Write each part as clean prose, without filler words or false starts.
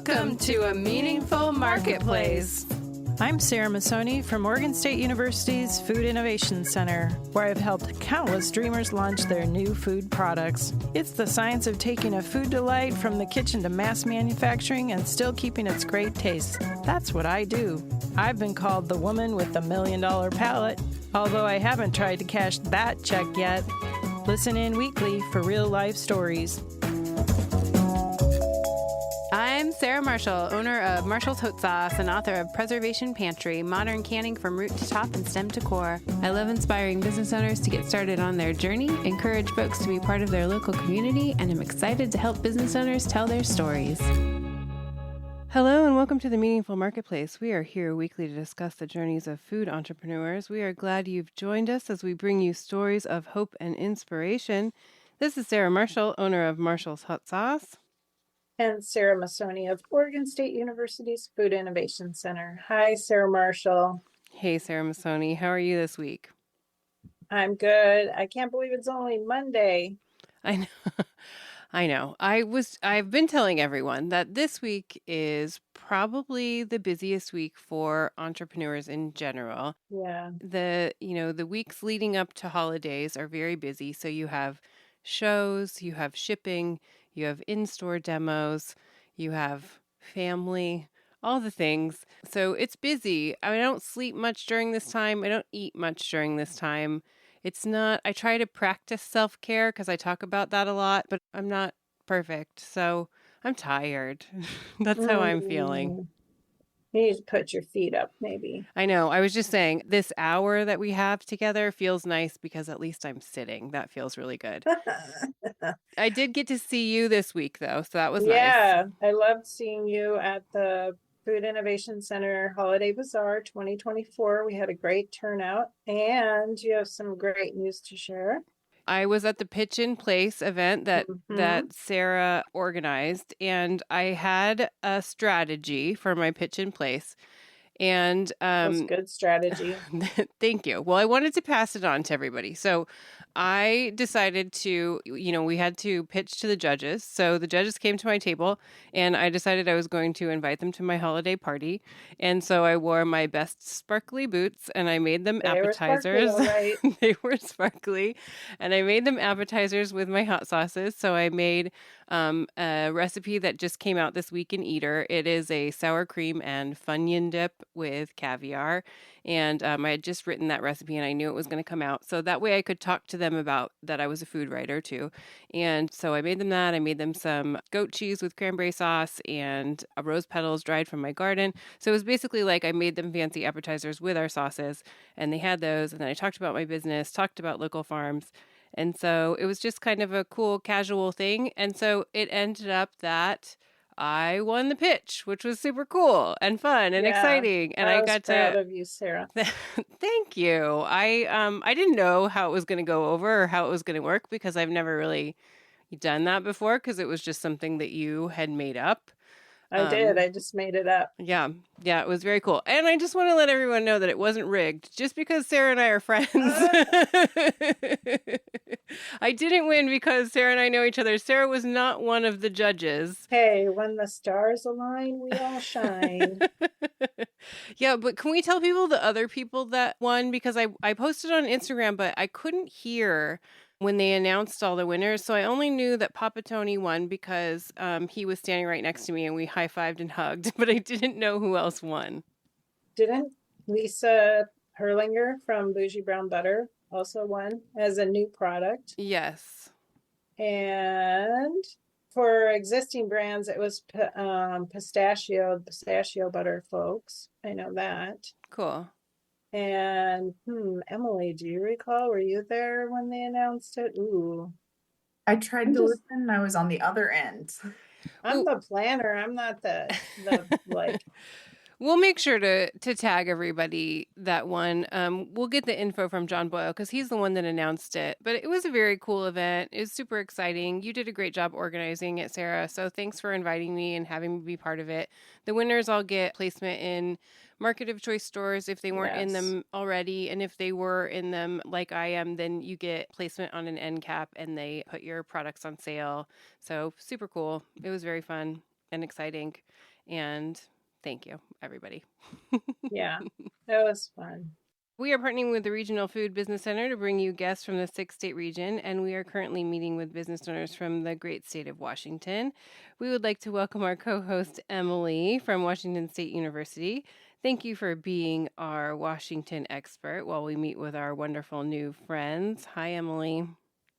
Welcome to A Meaningful Marketplace. I'm Sarah Masoni from Oregon State University's Food Innovation Center, where I've helped countless dreamers launch their new food products. It's the science of taking a food delight from the kitchen to mass manufacturing and still keeping its great taste. That's what I do. I've been called the woman with the $1 million palate, although I haven't tried to cash that check yet. Listen in weekly for real-life stories. I'm Sarah Marshall, owner of Marshall's Hot Sauce and author of Preservation Pantry, modern canning from root to top and stem to core. I love inspiring business owners to get started on their journey, encourage folks to be part of their local community, and I'm excited to help business owners tell their stories. Hello and welcome to the Meaningful Marketplace. We are here weekly to discuss the journeys of food entrepreneurs. We are glad you've joined us as we bring you stories of hope and inspiration. This is Sarah Marshall, owner of Marshall's Hot Sauce. And Sarah Masoni of Oregon State University's Food Innovation Center. Hi, Sarah Marshall. Hey, Sarah Masoni. How are you this week? I'm good. I can't believe it's only Monday. I know. I know. I've been telling everyone that this week is probably the busiest week for entrepreneurs in general. Yeah. The weeks leading up to holidays are very busy. So you have shows, you have shipping, you have in-store demos, you have family, all the things. So it's busy. I don't sleep much during this time. I don't eat much during this time. I try to practice self-care because I talk about that a lot, but I'm not perfect. So I'm tired. That's how I'm feeling. You need to put your feet up, maybe. I know. I was just saying this hour that we have together feels nice because at least I'm sitting. That feels really good. I did get to see you this week, though, so that was nice. Yeah, I loved seeing you at the Food Innovation Center Holiday Bazaar 2024. We had a great turnout, and you have some great news to share. I was at the Pitch in Place event that Sarah organized, and I had a strategy for my Pitch in Place. And that's good strategy. Thank you. Well, I wanted to pass it on to everybody. So I decided to, we had to pitch to the judges. So the judges came to my table and I decided I was going to invite them to my holiday party. And so I wore my best sparkly boots and I made them appetizers. Were sparkly, right. They were sparkly. And I made them appetizers with my hot sauces. So I made a recipe that just came out this week in Eater. It is a sour cream and Funyun dip with caviar. And I had just written that recipe and I knew it was going to come out. So that way I could talk to them about that I was a food writer too. And so I made them that. I made them some goat cheese with cranberry sauce and rose petals dried from my garden. So it was basically like I made them fancy appetizers with our sauces and they had those. And then I talked about my business, talked about local farms. And so it was just kind of a cool casual thing. And so it ended up that I won the pitch, which was super cool and fun and exciting. And I got proud of you, Sarah. Thank you. I didn't know how it was going to go over or how it was going to work because I've never really done that before because it was just something that you had made up. I did. I just made it up. Yeah. Yeah, it was very cool. And I just want to let everyone know that it wasn't rigged just because Sarah and I are friends. I didn't win because Sarah and I know each other. Sarah was not one of the judges. Hey, when the stars align, we all shine. Yeah, but can we tell people the other people that won? Because I posted on Instagram, but I couldn't hear when they announced all the winners. So I only knew that Papa Tony won because he was standing right next to me and we high-fived and hugged, but I didn't know who else won. Didn't Lisa Herlinger from Bougie Brown Butter also won as a new product? Yes. And for existing brands, it was pistachio butter, folks. I know that. Cool. And Emily, do you recall? Were you there when they announced it? Ooh. I tried to listen. I was on the other end. I'm the planner. I'm not the like. We'll make sure to tag everybody that won. We'll get the info from John Boyle because he's the one that announced it. But it was a very cool event. It was super exciting. You did a great job organizing it, Sarah. So thanks for inviting me and having me be part of it. The winners all get placement in Market of Choice stores if they weren't in them already. And if they were in them like I am, then you get placement on an end cap and they put your products on sale. So super cool. It was very fun and exciting. And thank you, everybody. Yeah, that was fun. We are partnering with the Regional Food Business Center to bring you guests from the 6-state region, and we are currently meeting with business owners from the great state of Washington. We would like to welcome our co-host Emily from Washington State University. Thank you for being our Washington expert while we meet with our wonderful new friends. Hi, Emily.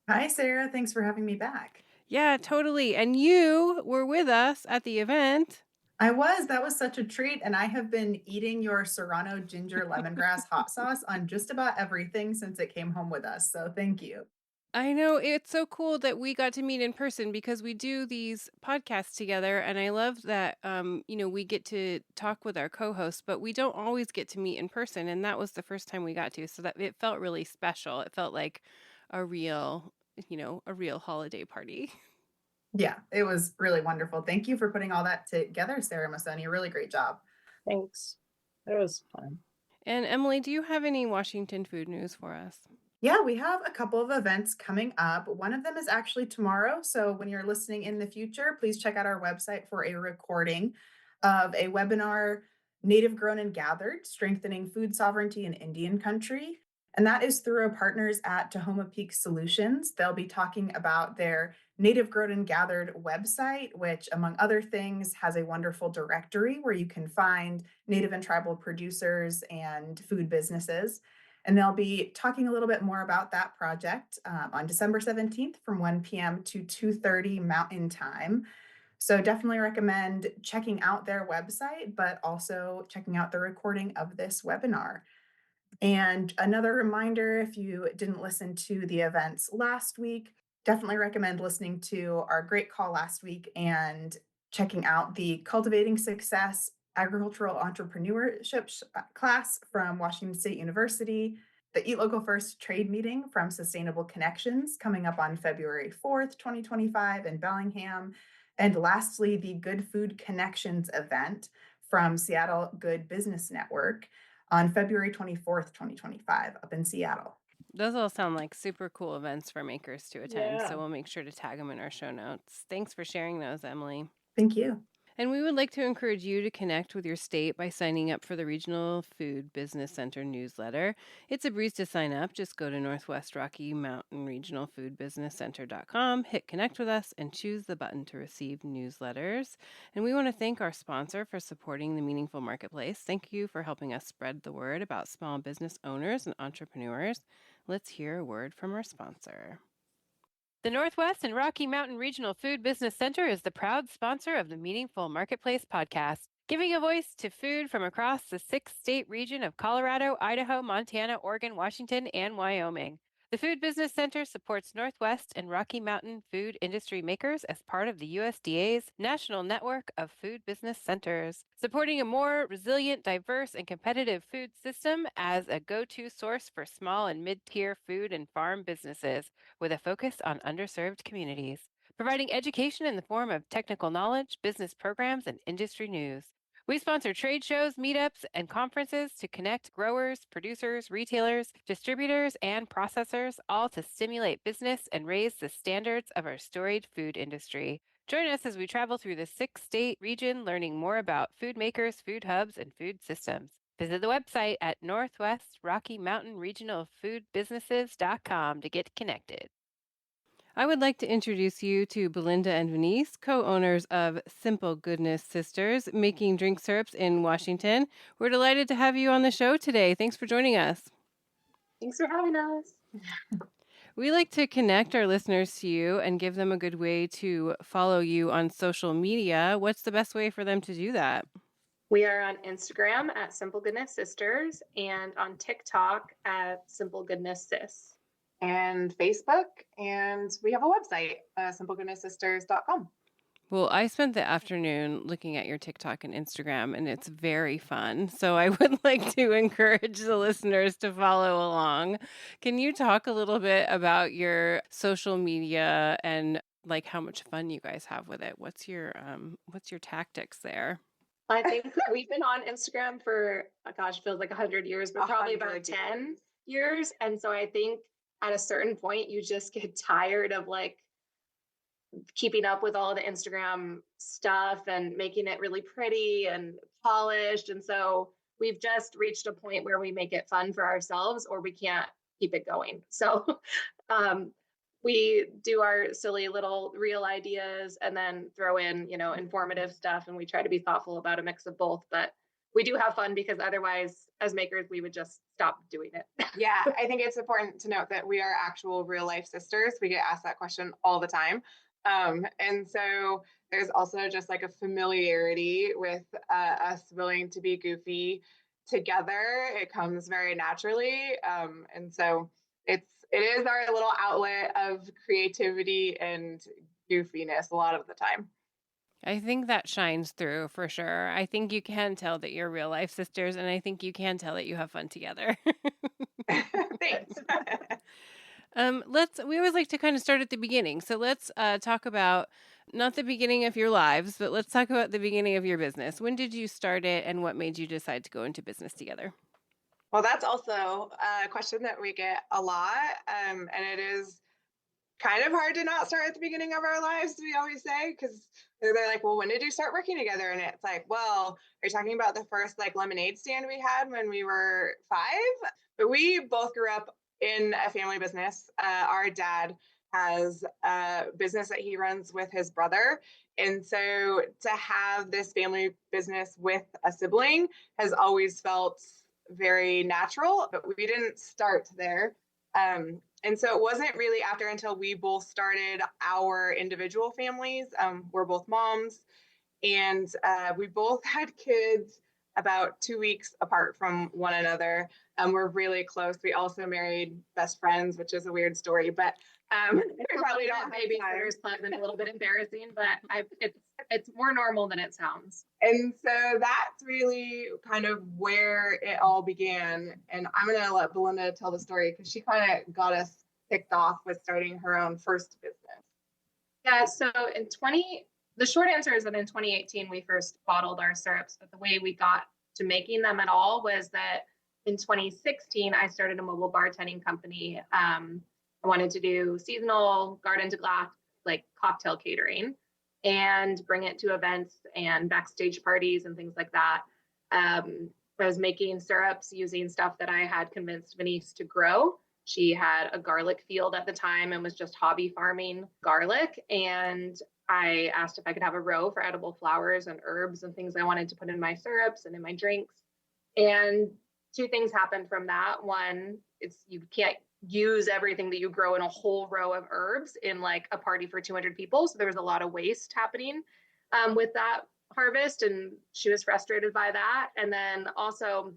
Hi, Sarah. Thanks for having me back. Yeah, totally. And you were with us at the event. That was such a treat. And I have been eating your Serrano ginger lemongrass hot sauce on just about everything since it came home with us. So thank you. I know it's so cool that we got to meet in person because we do these podcasts together, and I love that we get to talk with our co-hosts, but we don't always get to meet in person, and that was the first time we got to, so that it felt really special. It felt like a real holiday party. Yeah, it was really wonderful. Thank you for putting all that together, Sarah Masoni. A really great job. Thanks. That was fun. And Emily, do you have any Washington food news for us? Yeah, we have a couple of events coming up. One of them is actually tomorrow. So when you're listening in the future, please check out our website for a recording of a webinar, Native Grown and Gathered, Strengthening Food Sovereignty in Indian Country. And that is through our partners at Tahoma Peak Solutions. They'll be talking about their Native Grown and Gathered website, which, among other things, has a wonderful directory where you can find Native and tribal producers and food businesses. And they'll be talking a little bit more about that project on December 17th from 1 p.m. to 2:30 Mountain Time. So definitely recommend checking out their website, but also checking out the recording of this webinar. And another reminder, if you didn't listen to the events last week, definitely recommend listening to our great call last week and checking out the Cultivating Success Agricultural Entrepreneurship class from Washington State University, the Eat Local First trade meeting from Sustainable Connections coming up on February 4th, 2025 in Bellingham, and lastly, the Good Food Connections event from Seattle Good Business Network on February 24th, 2025 up in Seattle. Those all sound like super cool events for makers to attend, Yeah. so we'll make sure to tag them in our show notes. Thanks for sharing those, Emily. Thank you. And we would like to encourage you to connect with your state by signing up for the Regional Food Business Center newsletter. It's a breeze to sign up. Just go to Northwest Rocky Mountain Regional Food Business Center.com, hit connect with us, and choose the button to receive newsletters. And we want to thank our sponsor for supporting the Meaningful Marketplace. Thank you for helping us spread the word about small business owners and entrepreneurs. Let's hear a word from our sponsor. The Northwest and Rocky Mountain Regional Food Business Center is the proud sponsor of the Meaningful Marketplace podcast, giving a voice to food from across the 6-state region of Colorado, Idaho, Montana, Oregon, Washington, and Wyoming. The Food Business Center supports Northwest and Rocky Mountain food industry makers as part of the USDA's National Network of Food Business Centers, supporting a more resilient, diverse, and competitive food system as a go-to source for small and mid-tier food and farm businesses with a focus on underserved communities, providing education in the form of technical knowledge, business programs, and industry news. We sponsor trade shows, meetups, and conferences to connect growers, producers, retailers, distributors, and processors, all to stimulate business and raise the standards of our storied food industry. Join us as we travel through the 6-state region, learning more about food makers, food hubs, and food systems. Visit the website at Northwest Rocky Mountain Regional Food Businesses.com to get connected. I would like to introduce you to Belinda and Venise, co-owners of Simple Goodness Sisters, making drink syrups in Washington. We're delighted to have you on the show today. Thanks for joining us. Thanks for having us. We like to connect our listeners to you and give them a good way to follow you on social media. What's the best way for them to do that? We are on Instagram at Simple Goodness Sisters and on TikTok at Simple Goodness Sis. And Facebook, and we have a website, simplegoodnesssisters.com. Well, I spent the afternoon looking at your TikTok and Instagram, and it's very fun. So I would like to encourage the listeners to follow along. Can you talk a little bit about your social media and like how much fun you guys have with it? What's your tactics there? I think we've been on Instagram for, feels like 100 years, but probably about 10 years. And so I think at a certain point, you just get tired of like keeping up with all the Instagram stuff and making it really pretty and polished. And so we've just reached a point where we make it fun for ourselves or we can't keep it going. So we do our silly little reel ideas and then throw in, informative stuff. And we try to be thoughtful about a mix of both. But we do have fun because otherwise, as makers, we would just stop doing it. Yeah, I think it's important to note that we are actual real life sisters. We get asked that question all the time. And so there's also just like a familiarity with us willing to be goofy together. It comes very naturally. And so it is our little outlet of creativity and goofiness a lot of the time. I think that shines through for sure. I think you can tell that you're real life sisters, and I think you can tell that you have fun together. Thanks. We always like to kind of start at the beginning. So let's talk about not the beginning of your lives, but let's talk about the beginning of your business. When did you start it and what made you decide to go into business together? Well, that's also a question that we get a lot. And it is kind of hard to not start at the beginning of our lives, we always say, because they're like, well, when did you start working together? And it's like, well, are you talking about the first like lemonade stand we had when we were 5? But we both grew up in a family business. Our dad has a business that he runs with his brother. And so to have this family business with a sibling has always felt very natural, but we didn't start there. And so it wasn't really until we both started our individual families. We're both moms, and we both had kids about 2 weeks apart from one another. We're really close. We also married best friends, which is a weird story, but we probably don't Babysitter's Club and a little bit embarrassing, but it's more normal than it sounds. And so that's really kind of where it all began. And I'm going to let Belinda tell the story because she kind of got us kicked off with starting her own first business. Yeah, so the short answer is that in 2018, we first bottled our syrups, but the way we got to making them at all was that in 2016, I started a mobile bartending company. I wanted to do seasonal garden to glass, like cocktail catering, and bring it to events and backstage parties and things like that. I was making syrups using stuff that I had convinced Venise to grow. She had a garlic field at the time and was just hobby farming garlic. And I asked if I could have a row for edible flowers and herbs and things I wanted to put in my syrups and in my drinks. And 2 things happened from that. One, you can't use everything that you grow in a whole row of herbs in like a party for 200 people. So there was a lot of waste happening with that harvest. And she was frustrated by that. And then also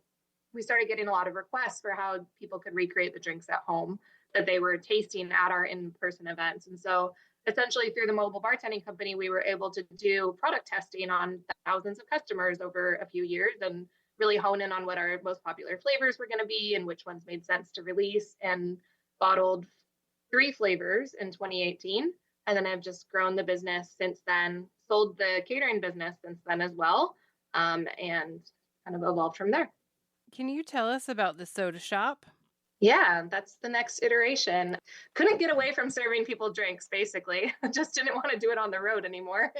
we started getting a lot of requests for how people could recreate the drinks at home that they were tasting at our in-person events. And so essentially through the mobile bartending company, we were able to do product testing on thousands of customers over a few years and really hone in on what our most popular flavors were going to be and which ones made sense to release, and bottled 3 flavors in 2018. And then I've just grown the business since then, sold the catering business since then as well, and kind of evolved from there. Can you tell us about the soda shop? Yeah, that's the next iteration. Couldn't get away from serving people drinks, basically. Just didn't want to do it on the road anymore.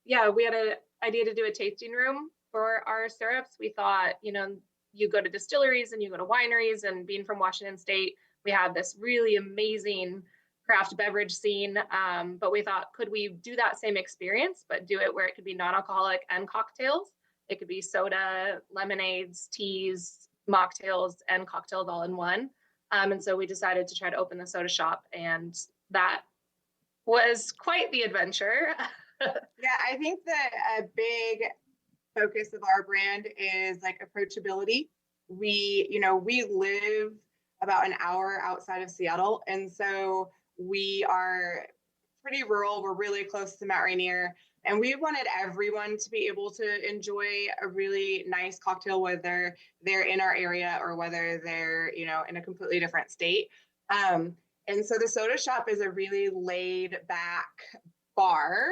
Yeah, we had an idea to do a tasting room for our syrups. We thought, you go to distilleries and you go to wineries, and being from Washington State, we have this really amazing craft beverage scene. But we thought, could we do that same experience, but do it where it could be non-alcoholic and cocktails? It could be soda, lemonades, teas, mocktails, and cocktails all in one. And so we decided to try to open the soda shop, and that was quite the adventure. Yeah, I think that a big focus of our brand is like approachability. We live about an hour outside of Seattle, and so we are pretty rural. We're really close to Mount Rainier, and we wanted everyone to be able to enjoy a really nice cocktail, whether they're in our area or whether they're, in a completely different state. And so the soda shop is a really laid back bar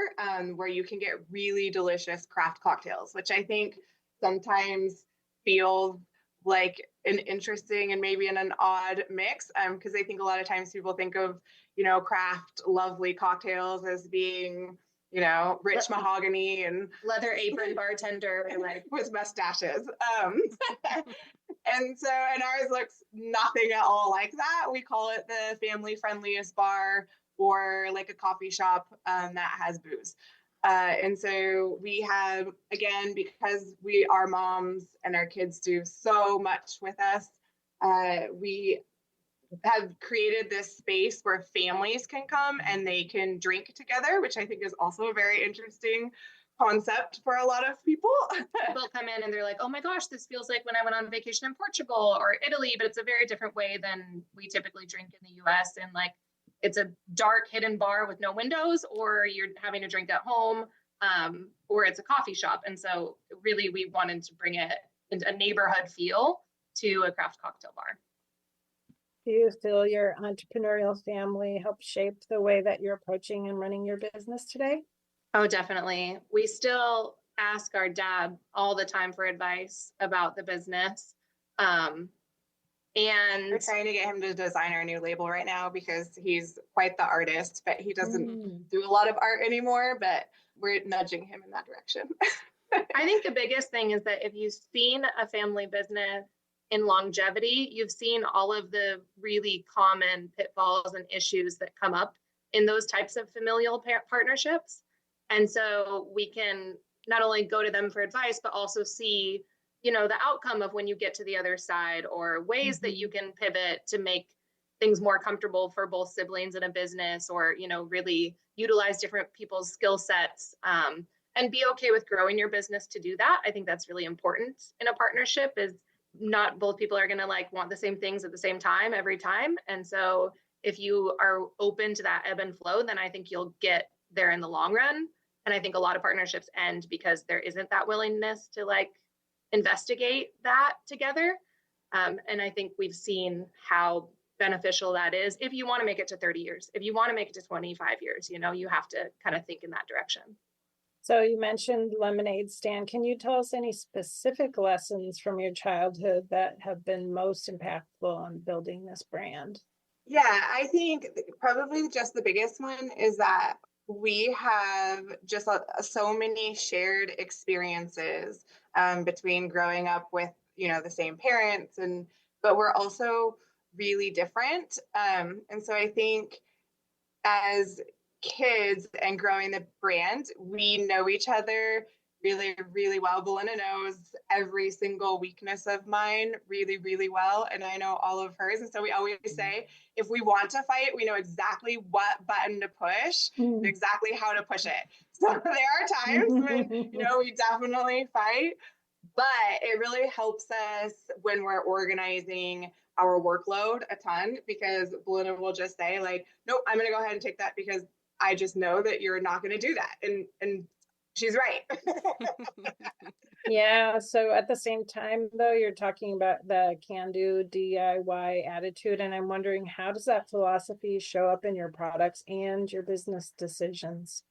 where you can get really delicious craft cocktails, which I think sometimes feels like an interesting and maybe an odd mix, because I think a lot of times people think of, craft lovely cocktails as being, rich mahogany and leather apron bartender like with mustaches. And ours looks nothing at all like that. We call it the family friendliest bar, or like a coffee shop that has booze. And so we have, again, because we are moms and our kids do so much with us, we have created this space where families can come and they can drink together, which I think is also a very interesting concept for a lot of people. People come in and they're like, oh my gosh, this feels like when I went on vacation in Portugal or Italy, but it's a very different way than we typically drink in the US. And like, it's a dark hidden bar with no windows, or you're having a drink at home, or it's a coffee shop. And so really we wanted to bring it into a neighborhood feel to a craft cocktail bar. Do you feel your entrepreneurial family helped shape the way that you're approaching and running your business today? Oh, definitely. We still ask our dad all the time for advice about the business. And we're trying to get him to design our new label right now because he's quite the artist, but he doesn't do a lot of art anymore, but we're nudging him in that direction. I think the biggest thing is that if you've seen a family business in longevity, you've seen all of the really common pitfalls and issues that come up in those types of familial partnerships. And so we can not only go to them for advice, but also see, the outcome of when you get to the other side, or ways that you can pivot to make things more comfortable for both siblings in a business, or, really utilize different people's skill sets, and be okay with growing your business to do that. I think that's really important in a partnership, is not both people are going to want the same things at the same time every time. And so if you are open to that ebb and flow, then I think you'll get there in the long run. And I think a lot of partnerships end because there isn't that willingness to investigate that together. And I think we've seen how beneficial that is. If you want to make it to 30 years, if you want to make it to 25 years, you have to kind of think in that direction. So you mentioned lemonade stand. Can you tell us any specific lessons from your childhood that have been most impactful on building this brand? Yeah, I think probably just the biggest one is that we have just so many shared experiences between growing up with, the same parents, but we're also really different. And so I think as kids and growing the brand, we know each other really, really well. Belinda knows every single weakness of mine really, really well. And I know all of hers. And so we always say, if we want to fight, we know exactly what button to push and exactly how to push it. So there are times when, we definitely fight, but it really helps us when we're organizing our workload a ton, because Belinda will just say nope, I'm going to go ahead and take that because I just know that you're not going to do that. And she's right. Yeah. So at the same time, though, you're talking about the can-do DIY attitude. And I'm wondering, how does that philosophy show up in your products and your business decisions?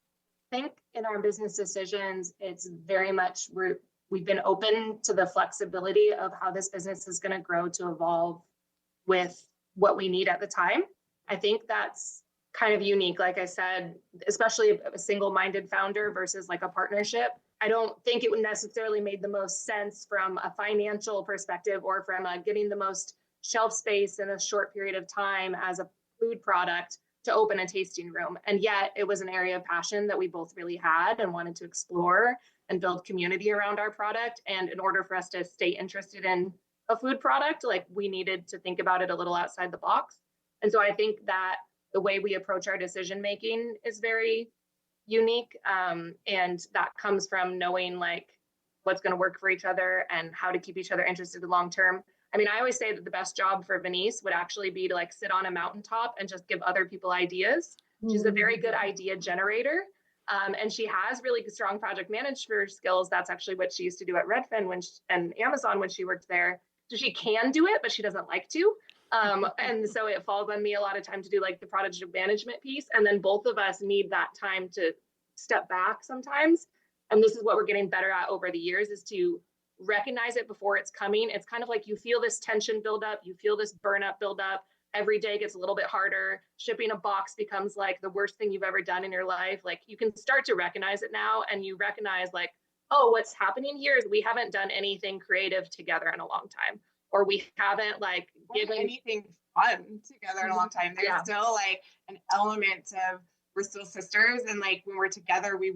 I think in our business decisions, it's very much we've been open to the flexibility of how this business is going to grow to evolve with what we need at the time. I think that's kind of unique. Like I said, especially a single-minded founder versus a partnership. I don't think it would necessarily made the most sense from a financial perspective or from getting the most shelf space in a short period of time as a food product to open a tasting room. And yet it was an area of passion that we both really had and wanted to explore and build community around our product. And in order for us to stay interested in a food product, we needed to think about it a little outside the box. And so I think that the way we approach our decision making is very unique. And that comes from knowing what's going to work for each other and how to keep each other interested in long term. I mean, I always say that the best job for Venise would actually be to sit on a mountaintop and just give other people ideas. She's a very good idea generator. And she has really strong project management skills. That's actually what she used to do at Redfin and Amazon when she worked there. So she can do it, but she doesn't like to. And so it falls on me a lot of time to do the project management piece. And then both of us need that time to step back sometimes. And this is what we're getting better at over the years, is to recognize it before it's coming. It's kind of like you feel this tension build up, you feel this burn-up build up. Every day gets a little bit harder. Shipping a box becomes like the worst thing you've ever done in your life. Like you can start to recognize it now, and you recognize like, oh, what's happening here is we haven't done anything creative together in a long time, or we haven't like given anything fun together in a long time. There's still like an element of we're still sisters, and like when we're together we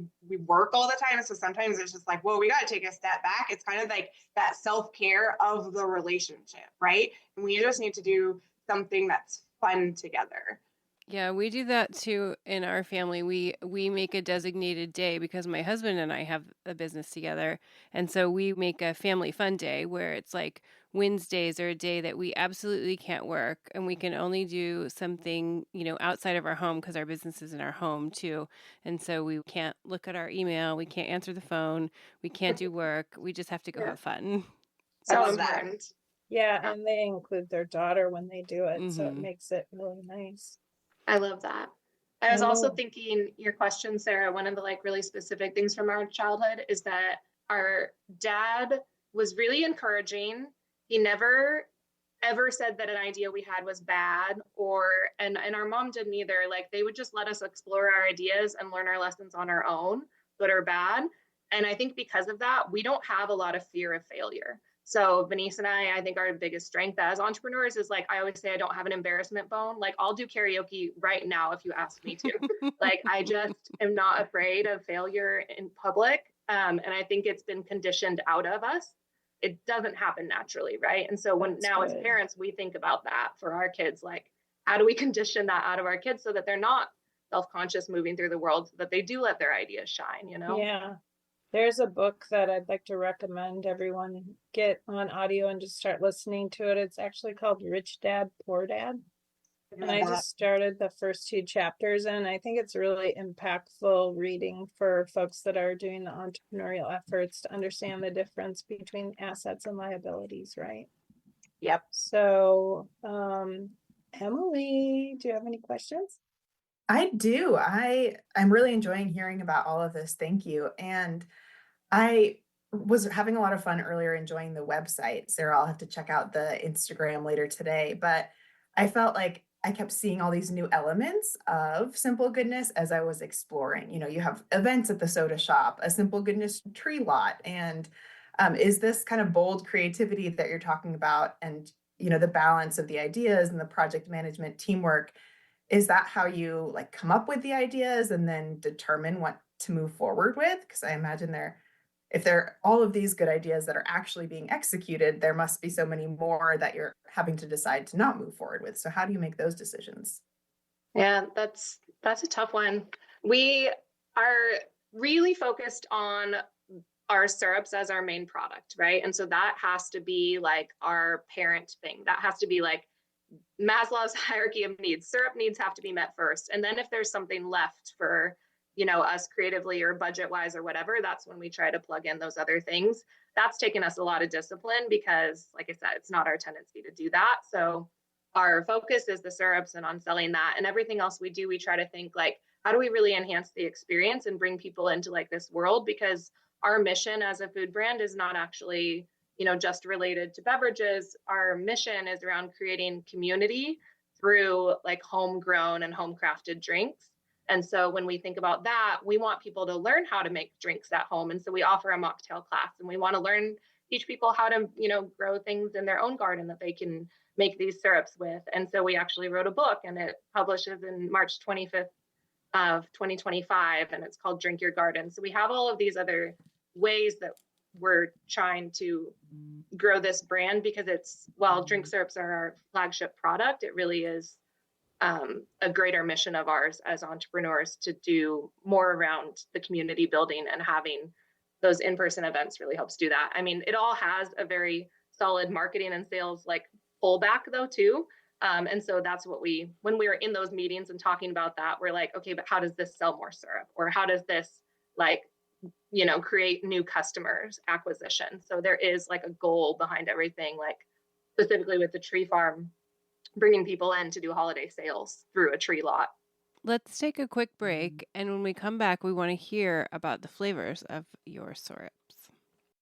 work all the time, so sometimes it's just like, whoa, we got to take a step back. It's kind of like that self-care of the relationship, right? And we just need to do something that's fun together. Yeah, we do that too in our family. We make a designated day because my husband and I have a business together. And so we make a family fun day where it's like Wednesdays are a day that we absolutely can't work, and we can only do something, outside of our home because our business is in our home too. And so we can't look at our email, we can't answer the phone, we can't do work. We just have to go have fun. so love that. important. Yeah, and they include their daughter when they do it, so it Mhm. makes it really nice. I love that. I was also Oh. thinking your question, Sarah, one of the like really specific things from our childhood is that our dad was really encouraging. He never ever said that an idea we had was bad, and our mom didn't either. Like they would just let us explore our ideas and learn our lessons on our own, good or bad. And I think because of that, we don't have a lot of fear of failure. So Venise and I think our biggest strength as entrepreneurs is like, I always say I don't have an embarrassment bone. Like I'll do karaoke right now if you ask me to. Like I just am not afraid of failure in public. And I think it's been conditioned out of us. It doesn't happen naturally, right? And so That's as good. parents, we think about that for our kids. Like, how do we condition that out of our kids so that they're not self-conscious moving through the world, so that they do let their ideas shine, Yeah. There's a book that I'd like to recommend everyone get on audio and just start listening to it. It's actually called Rich Dad, Poor Dad. And I just started the first 2 chapters, and I think it's really impactful reading for folks that are doing the entrepreneurial efforts to understand the difference between assets and liabilities, right? Yep. So, Emily, do you have any questions? I do. I'm really enjoying hearing about all of this. Thank you. And I was having a lot of fun earlier enjoying the website. Sarah, I'll have to check out the Instagram later today, but I felt like I kept seeing all these new elements of simple goodness as I was exploring. You have events at the soda shop, a simple goodness tree lot, and is this kind of bold creativity that you're talking about, and the balance of the ideas and the project management teamwork, is that how you like come up with the ideas and then determine what to move forward with? Because I imagine if there are all of these good ideas that are actually being executed, there must be so many more that you're having to decide to not move forward with. So how do you make those decisions? Yeah, that's a tough one. We are really focused on our syrups as our main product, right? And so that has to be like our parent thing. That has to be like Maslow's hierarchy of needs. Syrup needs have to be met first. And then if there's something left for, us creatively or budget wise or whatever, that's when we try to plug in those other things. That's taken us a lot of discipline because, like I said, it's not our tendency to do that. So our focus is the syrups and on selling that, and everything else we do, we try to think like, how do we really enhance the experience and bring people into like this world? Because our mission as a food brand is not actually, just related to beverages. Our mission is around creating community through like homegrown and home crafted drinks. And so when we think about that, we want people to learn how to make drinks at home. And so we offer a mocktail class, and we want to teach people how to, grow things in their own garden that they can make these syrups with. And so we actually wrote a book, and it publishes in March 25th of 2025, and it's called Drink Your Garden. So we have all of these other ways that we're trying to grow this brand, because while drink syrups are our flagship product, it really is a greater mission of ours as entrepreneurs to do more around the community building, and having those in-person events really helps do that. I mean, it all has a very solid marketing and sales like pullback though too. And so that's what when we were in those meetings and talking about that, we're like, okay, but how does this sell more syrup? Or how does this create new customers acquisition? So there is like a goal behind everything, like specifically with the tree farm, bringing people in to do holiday sales through a tree lot. Let's take a quick break, and when we come back, we want to hear about the flavors of your syrups.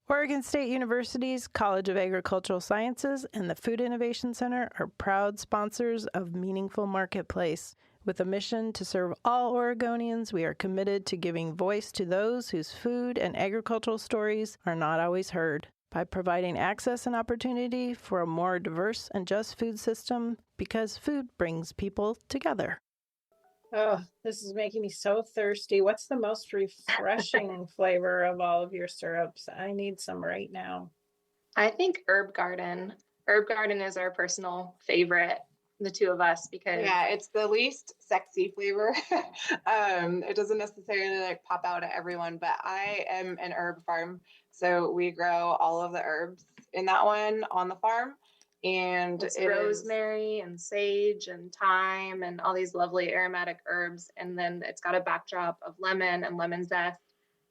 Oregon State University's College of Agricultural Sciences and the Food Innovation Center are proud sponsors of Meaningful Marketplace. With a mission to serve all Oregonians, we are committed to giving voice to those whose food and agricultural stories are not always heard. By providing access and opportunity for a more diverse and just food system, because food brings people together. Oh, this is making me so thirsty. What's the most refreshing flavor of all of your syrups? I need some right now. I think Herb Garden. Herb Garden is our personal favorite, the two of us, because Yeah, it's the least sexy flavor. It doesn't necessarily like pop out at everyone, but I am an herb farm. So we grow all of the herbs in that one on the farm. And it's rosemary and sage and thyme and all these lovely aromatic herbs. And then it's got a backdrop of lemon and lemon zest.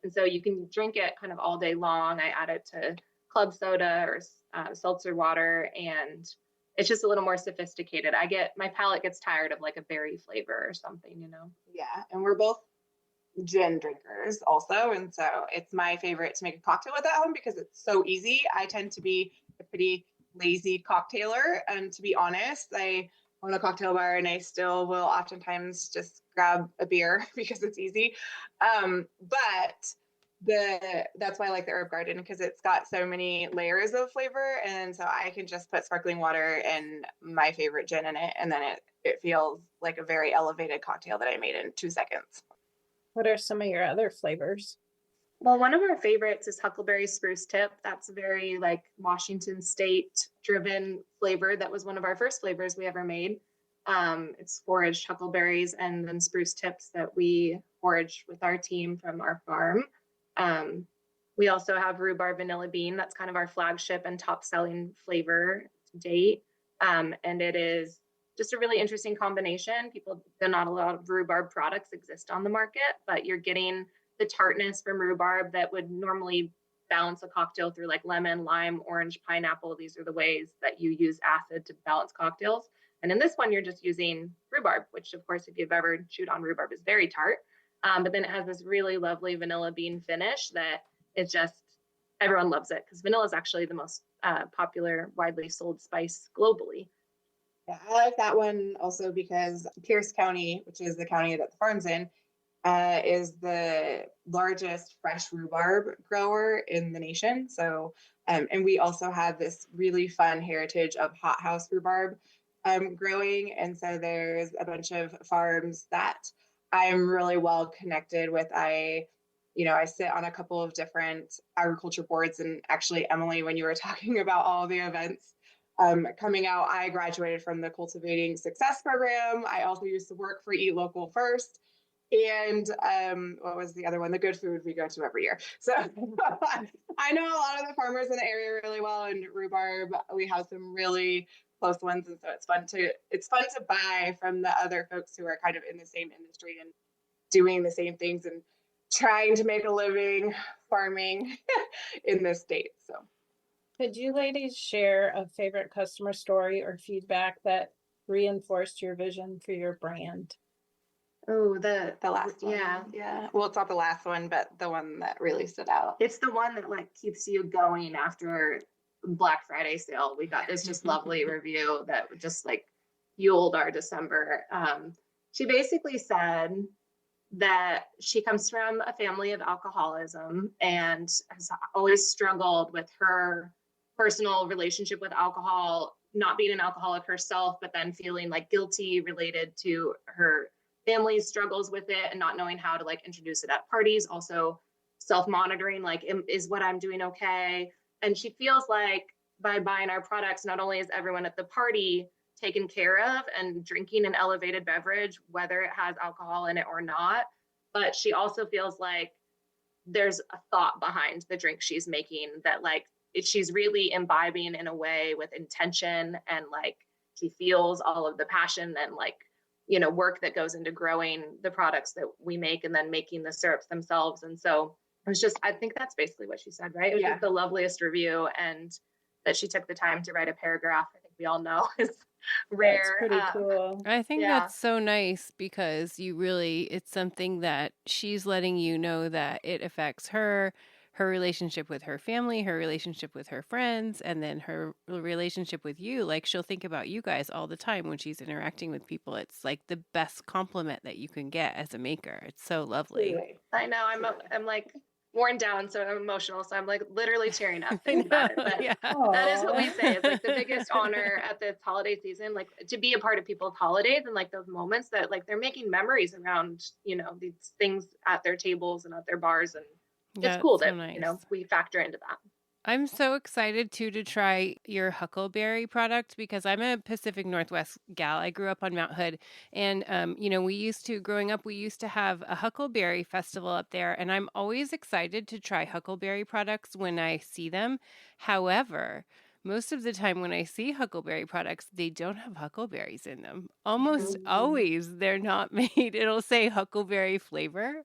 And so you can drink it kind of all day long. I add it to club soda or seltzer water, and it's just a little more sophisticated. My palate gets tired of like a berry flavor or something, you know? Yeah, and we're both gin drinkers also. And so it's my favorite to make a cocktail with at home because it's so easy. I tend to be a pretty lazy cocktailer. And to be honest, I own a cocktail bar and I still will oftentimes just grab a beer because it's easy. But that's why I like the Herb Garden, because it's got so many layers of flavor. And so I can just put sparkling water and my favorite gin in it. And then it feels like a very elevated cocktail that I made in 2 seconds. What are some of your other flavors? Well, one of our favorites is Huckleberry Spruce Tip. That's a very like Washington State driven flavor. That was one of our first flavors we ever made. It's foraged huckleberries and then spruce tips that we foraged with our team from our farm. We also have rhubarb vanilla bean. That's kind of our flagship and top selling flavor to date. And it is just a really interesting combination. Not a lot of rhubarb products exist on the market, but you're getting the tartness from rhubarb that would normally balance a cocktail through like lemon, lime, orange, pineapple. These are the ways that you use acid to balance cocktails. And in this one, you're just using rhubarb, which of course, if you've ever chewed on rhubarb, is very tart. But then it has this really lovely vanilla bean finish that is just, everyone loves it because vanilla is actually the most popular, widely sold spice globally. Yeah, I like that one also because Pierce County, which is the county that the farm's in, is the largest fresh rhubarb grower in the nation. So, and we also have this really fun heritage of hothouse rhubarb growing. And so there's a bunch of farms that I'm really well connected with. I sit on a couple of different agriculture boards, and actually, Emily, when you were talking about all the events coming out, I graduated from the Cultivating Success program. I also used to work for Eat Local First. And what was the other one? The Good Food we go to every year. So I know a lot of the farmers in the area really well, and rhubarb, we have some really close ones. And so it's fun to buy from the other folks who are kind of in the same industry and doing the same things and trying to make a living farming in this state. So could you ladies share a favorite customer story or feedback that reinforced your vision for your brand? Oh, the last one. Yeah. Well, it's not the last one, but the one that really stood out. It's the one that like keeps you going after Black Friday sale. We got this just lovely review that just like fueled our December. She basically said that she comes from a family of alcoholism and has always struggled with her personal relationship with alcohol, not being an alcoholic herself, but then feeling like guilty related to her family's struggles with it and not knowing how to like introduce it at parties. Also self-monitoring, like, is what I'm doing okay? And she feels like by buying our products, not only is everyone at the party taken care of and drinking an elevated beverage, whether it has alcohol in it or not, but she also feels like there's a thought behind the drink she's making that like she's really imbibing in a way with intention, and like she feels all of the passion and like, work that goes into growing the products that we make and then making the syrups themselves. And so it was just, I think that's basically what she said, right? It was just the loveliest review, and that she took the time to write a paragraph, I think we all know is rare. That's pretty cool. I think that's so nice because it's something that she's letting you know that it affects her her relationship with her family, her relationship with her friends, and then her relationship with you. Like, she'll think about you guys all the time when she's interacting with people. It's like the best compliment that you can get as a maker. It's so lovely. I know. I'm like worn down, so I'm emotional. So I'm like literally tearing up thinking about it. But that is what we say. It's like the biggest honor at this holiday season, like to be a part of people's holidays and like those moments that like they're making memories around, you know, these things at their tables and at their bars. And it's cool that, nice. you know, we factor into that. I'm so excited too to try your huckleberry product because I'm a Pacific Northwest gal. I grew up on Mount Hood, and you know, growing up, we used to have a huckleberry festival up there, and I'm always excited to try huckleberry products when I see them. However, most of the time when I see huckleberry products, they don't have huckleberries in them. Almost always they're not made. It'll say huckleberry flavor.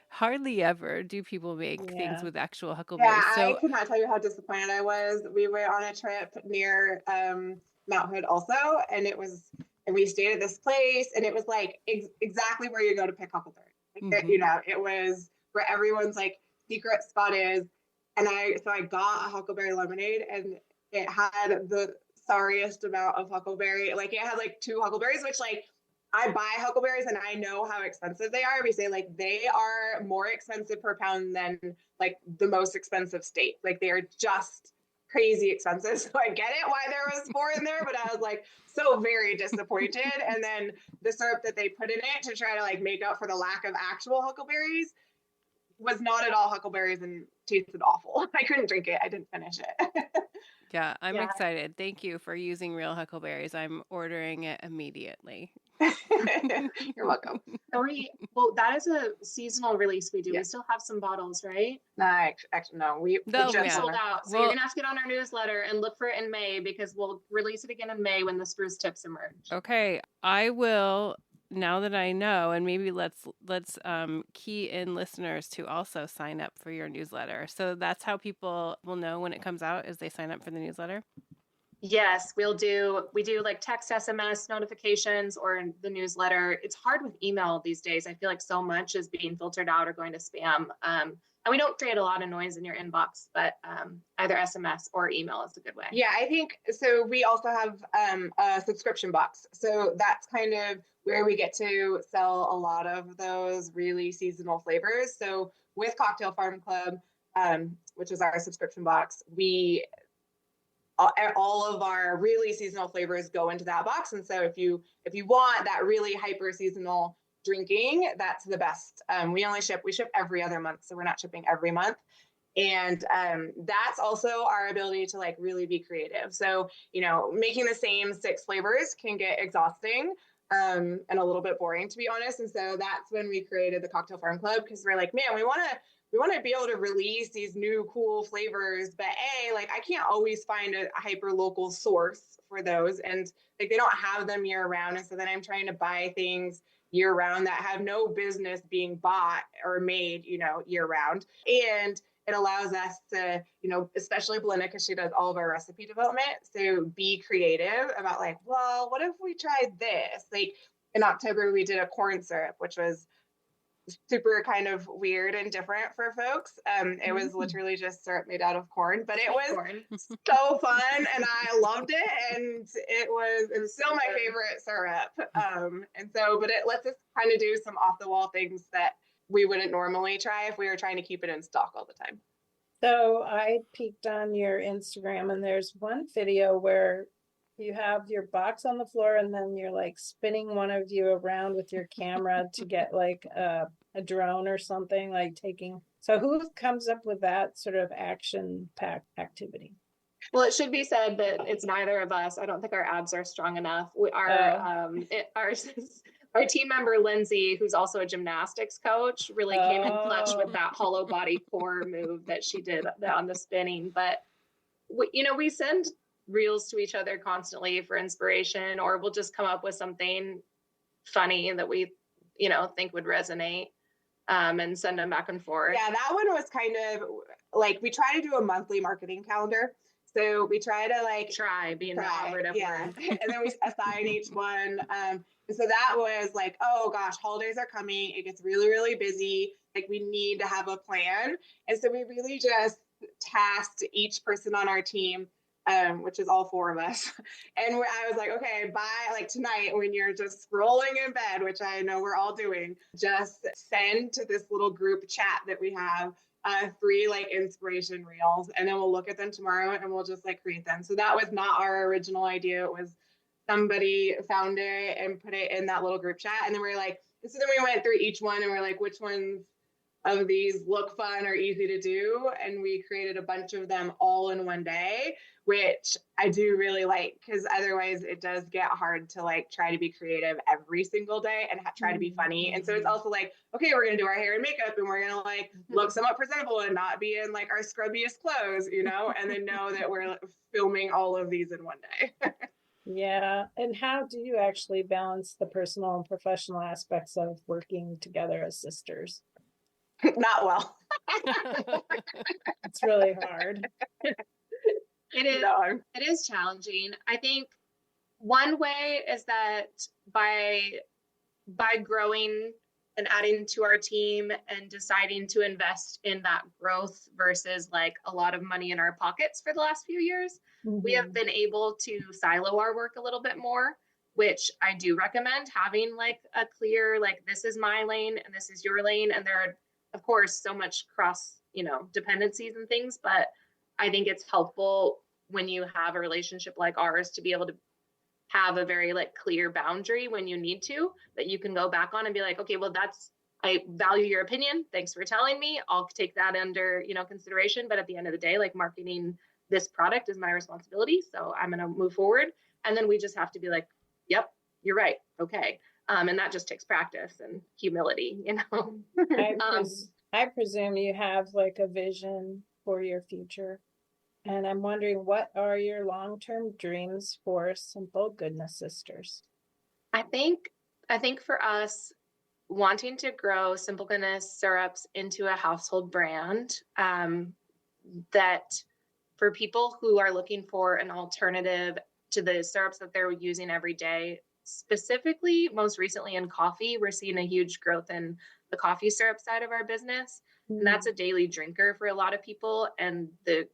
Hardly ever do people make things with actual huckleberries. Yeah, So I could not tell you how disappointed I was. We were on a trip near Mount Hood also, and we stayed at this place, and it was like exactly where you go to pick huckleberry. Like, you know, it was where everyone's like secret spot is. And I got a huckleberry lemonade, and it had the sorriest amount of huckleberry. Like, it had like 2 huckleberries, which like, I buy huckleberries and I know how expensive they are. We say like they are more expensive per pound than like the most expensive state. Like, they are just crazy expensive. So I get it why there was 4 in there, but I was like so very disappointed. And then the syrup that they put in it to try to like make up for the lack of actual huckleberries was not at all huckleberries and tasted awful. I couldn't drink it. I didn't finish it. yeah, I'm excited. Thank you for using real huckleberries. I'm ordering it immediately. You're welcome. Well, that is a seasonal release we do. Yeah. We still have some bottles, right? No, actually, no. We just sold out. So you're gonna have to get on our newsletter and look for it in May, because we'll release it again in May when the spruce tips emerge. Okay, I will. Now that I know, and maybe let's key in listeners to also sign up for your newsletter. So that's how people will know when it comes out, is they sign up for the newsletter. Yes, we do like text, SMS notifications, or the newsletter. It's hard with email these days. I feel like so much is being filtered out or going to spam. And we don't create a lot of noise in your inbox, but either SMS or email is a good way. Yeah, I think so. We also have a subscription box. So that's kind of where we get to sell a lot of those really seasonal flavors. So with Cocktail Farm Club, which is our subscription box, all of our really seasonal flavors go into that box. And so if you want that really hyper seasonal drinking, that's the best. We ship every other month, so we're not shipping every month. And that's also our ability to like really be creative. So, you know, making the same 6 flavors can get exhausting and a little bit boring, to be honest. And so that's when we created the Cocktail Farm Club, because we're like, man, we want to be able to release these new cool flavors, but like I can't always find a hyper local source for those, and like they don't have them year round. And so then I'm trying to buy things year round that have no business being bought or made, you know, year round. And it allows us to, you know, especially Belinda, because she does all of our recipe development, so be creative about like, well, what if we tried this? Like in October, we did a corn syrup, which was super kind of weird and different for folks. It was literally just syrup made out of corn, but it was so fun and I loved it. And it was still my favorite syrup. And so, but it lets us kind of do some off the wall things that we wouldn't normally try if we were trying to keep it in stock all the time. So I peeked on your Instagram, and there's one video where you have your box on the floor, and then you're like spinning one of you around with your camera to get like a drone or something, like taking. So who comes up with that sort of action-packed activity? Well, it should be said that it's neither of us. I don't think our abs are strong enough. Our team member, Lindsay, who's also a gymnastics coach, really came in clutch with that hollow body core move that she did on the spinning. But, we send reels to each other constantly for inspiration, or we'll just come up with something funny that we, think would resonate and send them back and forth. Yeah, that one was kind of like, we try to do a monthly marketing calendar. So we try to being the operative word. And then we assign each one. And so that was like, oh gosh, holidays are coming. It gets really, really busy. Like we need to have a plan. And so we really just tasked each person on our team, which is all 4 of us. And I was like, okay, by like tonight, when you're just scrolling in bed, which I know we're all doing, just send to this little group chat that we have 3 like inspiration reels, and then we'll look at them tomorrow and we'll just like create them. So that was not our original idea. It was somebody found it and put it in that little group chat. And then we were like, so then we went through each one and we're like, which ones of these look fun or easy to do? And we created a bunch of them all in one day, which I do really like, because otherwise it does get hard to like try to be creative every single day and try to be funny. And so it's also like, okay, we're going to do our hair and makeup and we're going to like look somewhat presentable and not be in like our scrubbiest clothes, you know, and then know that we're filming all of these in one day. Yeah. And how do you actually balance the personal and professional aspects of working together as sisters? Not well. It's really hard. It is challenging. I think one way is that by growing and adding to our team and deciding to invest in that growth versus like a lot of money in our pockets for the last few years, we have been able to silo our work a little bit more, which I do recommend having like a clear, like this is my lane and this is your lane. And there are, of course, so much cross, dependencies and things, but I think it's helpful when you have a relationship like ours to be able to have a very like clear boundary when you need to, that you can go back on and be like, okay, well, I value your opinion. Thanks for telling me. I'll take that under, consideration. But at the end of the day, like marketing this product is my responsibility. So I'm going to move forward. And then we just have to be like, yep, you're right. Okay. And that just takes practice and humility, I presume you have like a vision for your future. And I'm wondering, what are your long-term dreams for Simple Goodness Sisters? I think for us, wanting to grow Simple Goodness syrups into a household brand, that for people who are looking for an alternative to the syrups that they're using every day, specifically most recently in coffee, we're seeing a huge growth in the coffee syrup side of our business. And that's a daily drinker for a lot of people. And the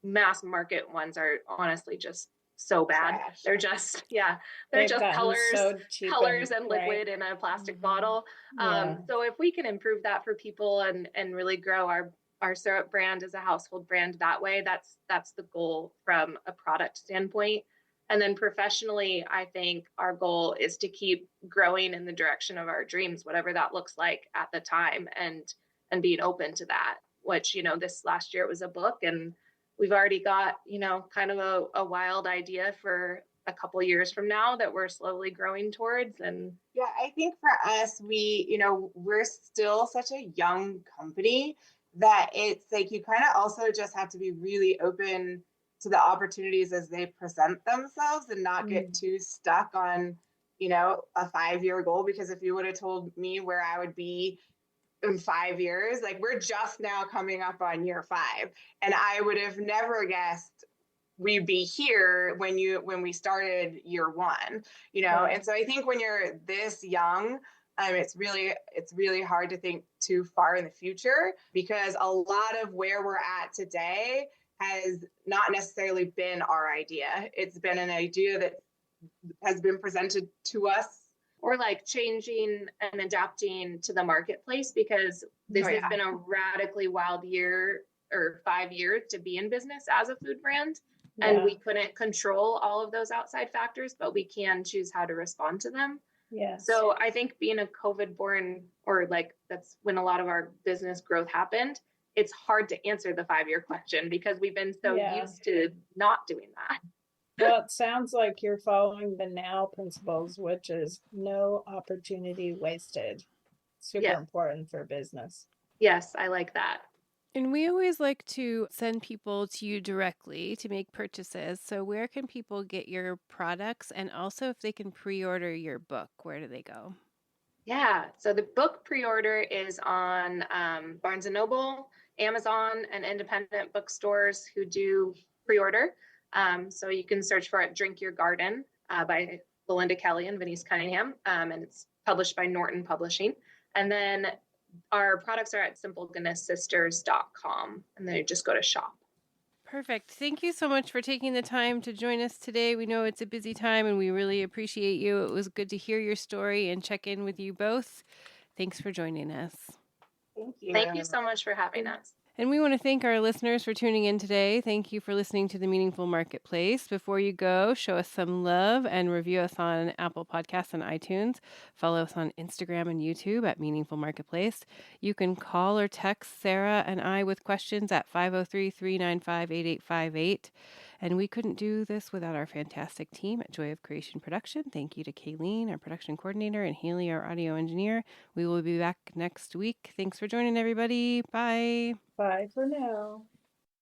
mass market ones are honestly just so bad. Trash. They're just, they're just colors and liquid in a plastic bottle. So if we can improve that for people and really grow our syrup brand as a household brand that way, that's the goal from a product standpoint. And then professionally, I think our goal is to keep growing in the direction of our dreams, whatever that looks like at the time, and being open to that, which, this last year it was a book, and we've already got, kind of a wild idea for a couple years from now that we're slowly growing towards. And yeah, I think for us, we're still such a young company that it's like, you kind of also just have to be really open to the opportunities as they present themselves and not get too stuck on, a 5-year goal. Because if you would have told me where I would be in 5 years, like we're just now coming up on year 5, and I would have never guessed we'd be here when we started year 1, And so I think when you're this young, it's really hard to think too far in the future, because a lot of where we're at today has not necessarily been our idea. It's been an idea that has been presented to us, or like changing and adapting to the marketplace, because this has been a radically wild year or 5 years to be in business as a food brand. And we couldn't control all of those outside factors, but we can choose how to respond to them. Yes. So I think being a COVID born, or like that's when a lot of our business growth happened, it's hard to answer the 5-year question because we've been so used to not doing that. Well, it sounds like you're following the now principles, which is no opportunity wasted. Super important for business. Yes, I like that. And we always like to send people to you directly to make purchases. So where can people get your products? And also if they can pre-order your book, where do they go? Yeah, so the book pre-order is on Barnes & Noble, Amazon, and independent bookstores who do pre-order. So you can search for it, Drink Your Garden, by Belinda Kelly and Venise Cunningham, and it's published by Norton Publishing. And then our products are at simplegoodnesssisters.com, and then you just go to shop. Perfect. Thank you so much for taking the time to join us today. We know it's a busy time and we really appreciate you. It was good to hear your story and check in with you both. Thanks for joining us. Thank you. Thank you so much for having us. And we want to thank our listeners for tuning in today. Thank you for listening to The Meaningful Marketplace. Before you go, show us some love and review us on Apple Podcasts and iTunes. Follow us on Instagram and YouTube at Meaningful Marketplace. You can call or text Sarah and I with questions at 503-395-8858. And we couldn't do this without our fantastic team at Joy of Creation Production. Thank you to Kayleen, our production coordinator, and Haley, our audio engineer. We will be back next week. Thanks for joining, everybody. Bye. Bye for now.